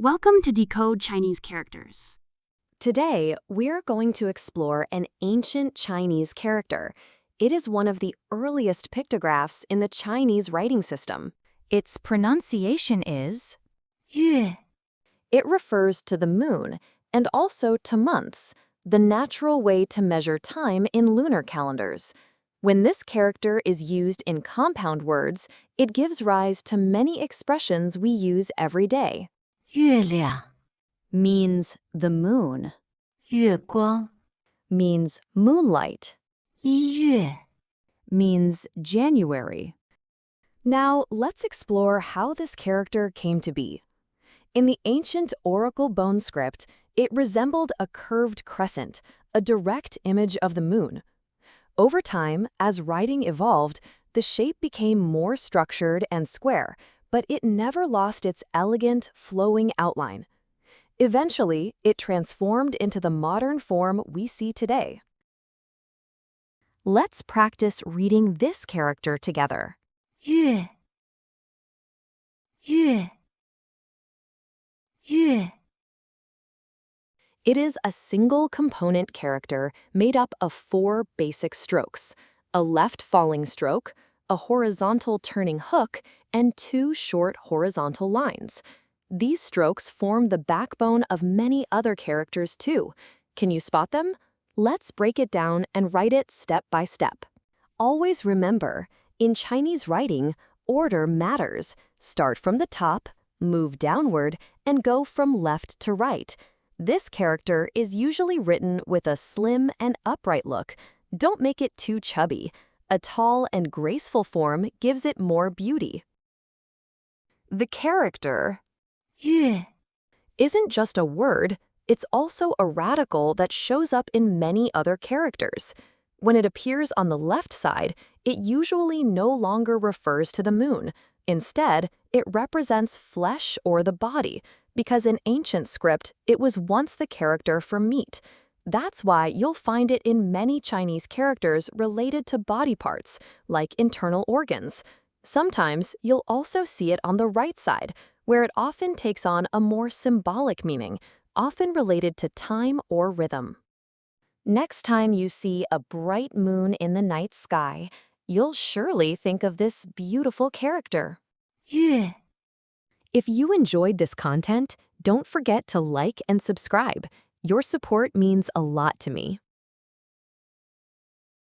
Welcome to Decode Chinese Characters. Today, we're going to explore an ancient Chinese character. It is one of the earliest pictographs in the Chinese writing system. Its pronunciation is 月 It refers to the moon and also to months, the natural way to measure time in lunar calendars. When this character is used in compound words, it gives rise to many expressions we use every day. 月亮 Means the moon, 月光 means moonlight, 1月 means January. Now, let's explore how this character came to be. In the ancient oracle bone script, it resembled a curved crescent, a direct image of the moon. Over time, as writing evolved, the shape became more structured and square, but it never lost its elegant, flowing outline. Eventually, it transformed into the modern form we see today. Let's practice reading this character together. 月月月 It is a single component character made up of 4 basic strokes: a left falling stroke, a horizontal turning hook, and 2 short horizontal lines. These strokes form the backbone of many other characters too. Can you spot them? Let's break it down and write it step by step. Always remember, in Chinese writing, order matters. Start from the top, move downward, and go from left to right. This character is usually written with a slim and upright look. Don't make it too chubby. A tall and graceful form gives it more beauty. The character 月 isn't just a word, it's also a radical that shows up in many other characters. When it appears on the left side, it usually no longer refers to the moon. Instead, it represents flesh or the body, because in ancient script, it was once the character for meat. That's why you'll find it in many Chinese characters related to body parts, like internal organs. Sometimes you'll also see it on the right side, where it often takes on a more symbolic meaning, often related to time or rhythm. Next time you see a bright moon in the night sky, you'll surely think of this beautiful character. 月 If you enjoyed this content, don't forget to like and subscribe. Your support means a lot to me.